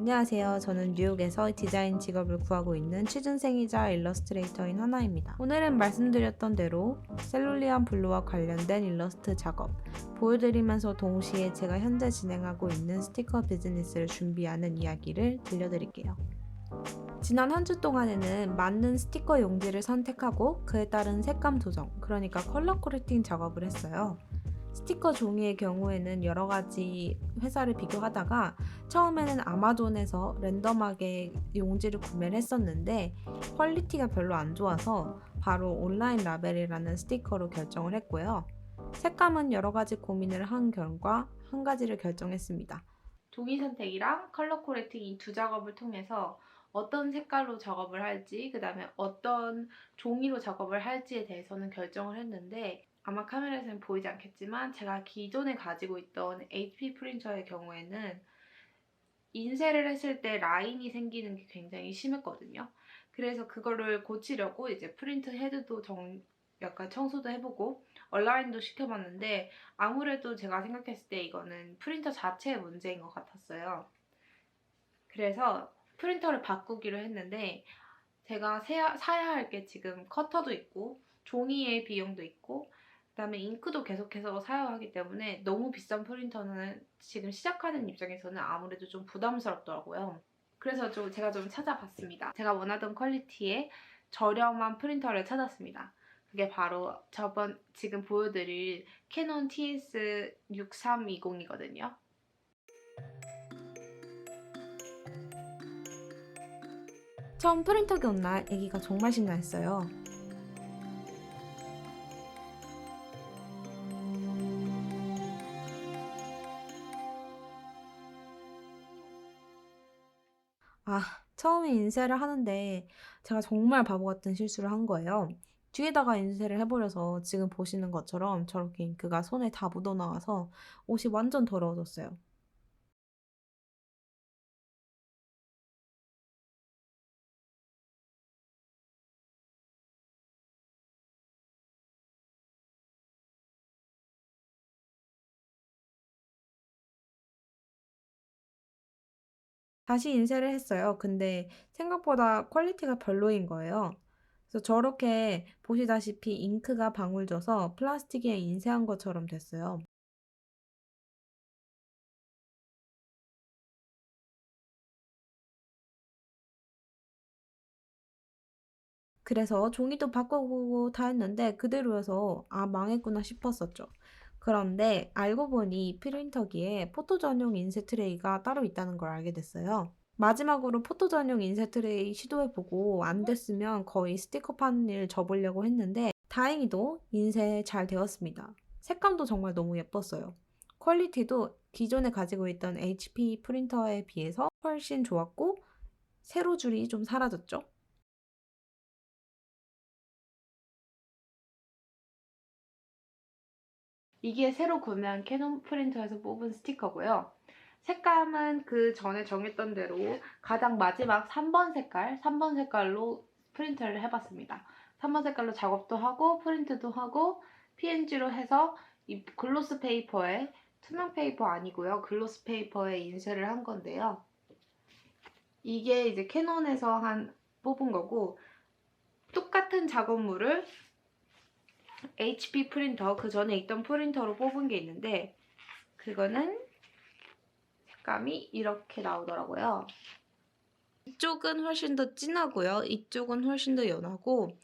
안녕하세요. 저는 뉴욕에서 디자인 직업을 구하고 있는 취준생이자 일러스트레이터인 하나입니다. 오늘은 말씀드렸던 대로 셀룰리안 블루와 관련된 일러스트 작업 보여드리면서 동시에 제가 현재 진행하고 있는 스티커 비즈니스를 준비하는 이야기를 들려드릴게요. 지난 한 주 동안에는 맞는 스티커 용지를 선택하고 그에 따른 색감 조정, 그러니까 컬러 코렉팅 작업을 했어요. 스티커 종이의 경우에는 여러 가지 회사를 비교하다가 처음에는 아마존에서 랜덤하게 용지를 구매를 했었는데 퀄리티가 별로 안 좋아서 바로 온라인 라벨이라는 스티커로 결정을 했고요. 색감은 여러 가지 고민을 한 결과 한 가지를 결정했습니다. 종이 선택이랑 컬러 코렉팅 이 두 작업을 통해서 어떤 색깔로 작업을 할지, 그 다음에 어떤 종이로 작업을 할지에 대해서는 결정을 했는데 아마 카메라에서는 보이지 않겠지만 제가 기존에 가지고 있던 HP 프린터의 경우에는 인쇄를 했을 때 라인이 생기는 게 굉장히 심했거든요. 그래서 그거를 고치려고 이제 프린트 헤드도 약간 청소도 해보고 얼라인도 시켜봤는데 아무래도 제가 생각했을 때 이거는 프린터 자체의 문제인 것 같았어요. 그래서 프린터를 바꾸기로 했는데 제가 사야 할 게 지금 커터도 있고 종이의 비용도 있고 그다음에 잉크도 계속해서 사야 하기 때문에 너무 비싼 프린터는 지금 시작하는 입장에서는 아무래도 좀 부담스럽더라고요. 그래서 제가 좀 찾아봤습니다. 제가 원하던 퀄리티의 저렴한 프린터를 찾았습니다. 그게 바로 지금 보여드릴 캐논 TS6320이거든요. 처음 프린터기 온 날 애기가 정말 신나했어요. 아, 처음에 인쇄를 하는데 제가 정말 바보 같은 실수를 한 거예요. 뒤에다가 인쇄를 해버려서 지금 보시는 것처럼 저렇게 잉크가 손에 다 묻어나와서 옷이 완전 더러워졌어요. 다시 인쇄를 했어요. 근데 생각보다 퀄리티가 별로인 거예요. 그래서 저렇게 보시다시피 잉크가 방울 져서 플라스틱에 인쇄한 것처럼 됐어요. 그래서 종이도 바꿔보고 다 했는데 그대로여서 아, 망했구나 싶었었죠. 그런데 알고 보니 이 프린터기에 포토 전용 인쇄 트레이가 따로 있다는 걸 알게 됐어요. 마지막으로 포토 전용 인쇄 트레이 시도해보고 안 됐으면 거의 스티커 파는 일 접으려고 했는데 다행히도 인쇄 잘 되었습니다. 색감도 정말 너무 예뻤어요. 퀄리티도 기존에 가지고 있던 HP 프린터에 비해서 훨씬 좋았고 세로줄이 좀 사라졌죠. 이게 새로 구매한 캐논 프린터에서 뽑은 스티커고요. 색감은 그 전에 정했던 대로 가장 마지막 3번 색깔로 프린터를 해봤습니다. 3번 색깔로 작업도 하고 프린트도 하고 PNG로 해서 이 글로스 페이퍼에 투명 페이퍼 아니고요. 글로스 페이퍼에 인쇄를 한 건데요. 이게 이제 캐논에서 뽑은 거고 똑같은 작업물을 HP 프린터, 그 전에 있던 프린터로 뽑은 게 있는데 그거는 색감이 이렇게 나오더라고요. 이쪽은 훨씬 더 진하고요. 이쪽은 훨씬 더 연하고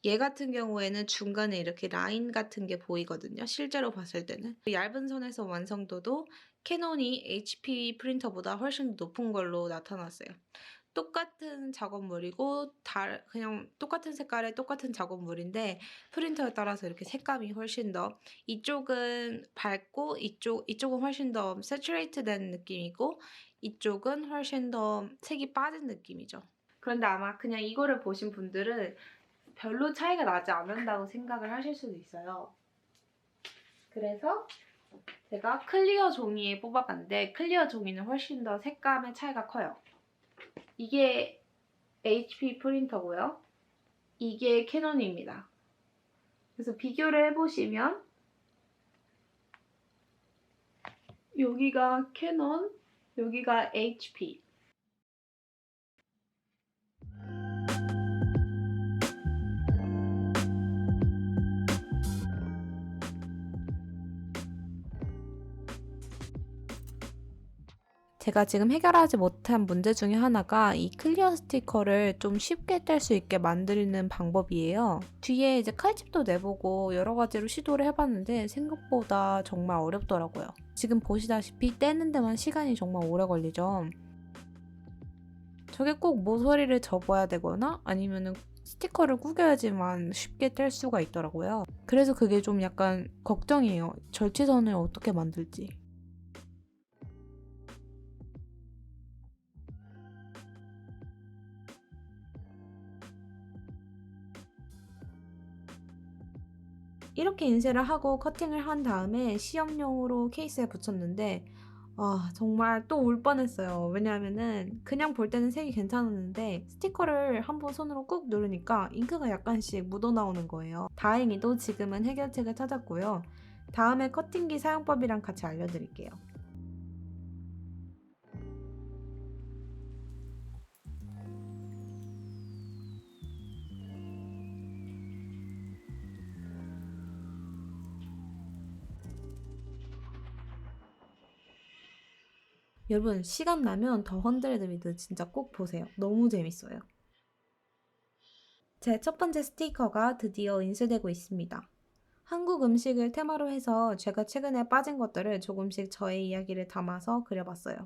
얘 같은 경우에는 중간에 이렇게 라인 같은 게 보이거든요. 실제로 봤을 때는. 얇은 선에서 완성도도 캐논이 HP 프린터보다 훨씬 높은 걸로 나타났어요. 똑같은 작업물이고 그냥 똑같은 색깔의 똑같은 작업물인데 프린터에 따라서 이렇게 색감이 훨씬 더 이쪽은 밝고 이쪽은 훨씬 더 세츄레이트된 느낌이고 이쪽은 훨씬 더 색이 빠진 느낌이죠. 그런데 아마 그냥 이거를 보신 분들은 별로 차이가 나지 않는다고 생각을 하실 수도 있어요. 그래서 제가 클리어 종이에 뽑아봤는데 클리어 종이는 훨씬 더 색감의 차이가 커요. 이게 HP 프린터고요. 이게 캐논입니다. 그래서 비교를 해보시면 여기가 캐논, 여기가 HP. 제가 지금 해결하지 못한 문제 중에 하나가 이 클리어 스티커를 좀 쉽게 뗄 수 있게 만드는 방법이에요. 뒤에 이제 칼집도 내보고 여러 가지로 시도를 해봤는데 생각보다 정말 어렵더라고요. 지금 보시다시피 떼는 데만 시간이 정말 오래 걸리죠. 저게 꼭 모서리를 접어야 되거나 아니면은 스티커를 구겨야지만 쉽게 뗄 수가 있더라고요. 그래서 그게 좀 약간 걱정이에요. 절취선을 어떻게 만들지. 이렇게 인쇄를 하고 커팅을 한 다음에 시험용으로 케이스에 붙였는데 정말 또 울 뻔했어요. 왜냐하면은 그냥 볼 때는 색이 괜찮았는데 스티커를 한번 손으로 꾹 누르니까 잉크가 약간씩 묻어나오는 거예요. 다행히도 지금은 해결책을 찾았고요. 다음에 커팅기 사용법이랑 같이 알려드릴게요. 여러분 시간 나면 더 헌드레드 위드 진짜 꼭 보세요. 너무 재밌어요. 제 첫 번째 스티커가 드디어 인쇄되고 있습니다. 한국 음식을 테마로 해서 제가 최근에 빠진 것들을 조금씩 저의 이야기를 담아서 그려봤어요.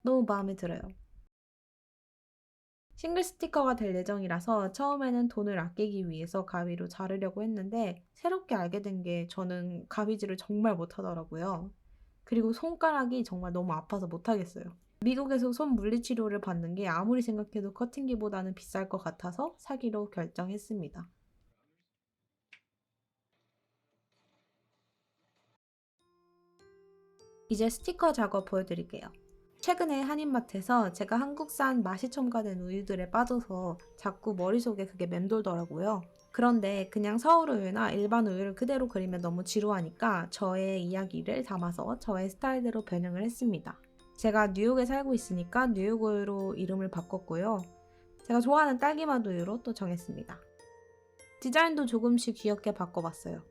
너무 마음에 들어요. 싱글 스티커가 될 예정이라서 처음에는 돈을 아끼기 위해서 가위로 자르려고 했는데 새롭게 알게 된 게 저는 가위질을 정말 못하더라고요. 그리고 손가락이 정말 너무 아파서 못하겠어요. 미국에서 손 물리치료를 받는 게 아무리 생각해도 커팅기보다는 비쌀 것 같아서 사기로 결정했습니다. 이제 스티커 작업 보여드릴게요. 최근에 한인마트에서 제가 한국산 맛이 첨가된 우유들에 빠져서 자꾸 머릿속에 그게 맴돌더라고요. 그런데 그냥 서울 우유나 일반 우유를 그대로 그리면 너무 지루하니까 저의 이야기를 담아서 저의 스타일대로 변형을 했습니다. 제가 뉴욕에 살고 있으니까 뉴욕 우유로 이름을 바꿨고요. 제가 좋아하는 딸기맛 우유로 또 정했습니다. 디자인도 조금씩 귀엽게 바꿔봤어요.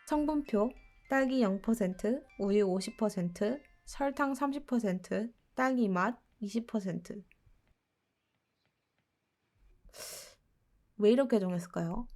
성분표, 딸기 0%, 우유 50%, 설탕 30%, 딸기 맛 20%. 왜 이렇게 정했을까요?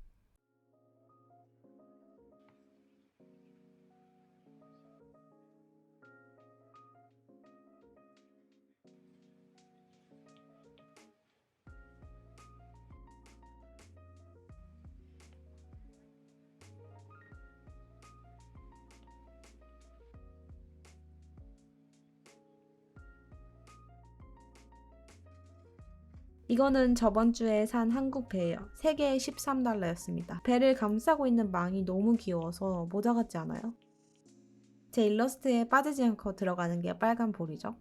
이거는 저번 주에 산 한국 배예요. 3개에 13달러였습니다. 배를 감싸고 있는 망이 너무 귀여워서 모자 같지 않아요? 제 일러스트에 빠지지 않고 들어가는 게 빨간 볼이죠.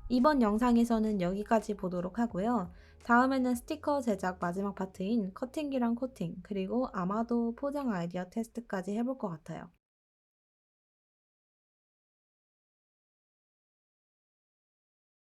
이번 영상에서는 여기까지 보도록 하고요. 다음에는 스티커 제작 마지막 파트인 커팅기랑 코팅, 그리고 아마도 포장 아이디어 테스트까지 해볼 것 같아요.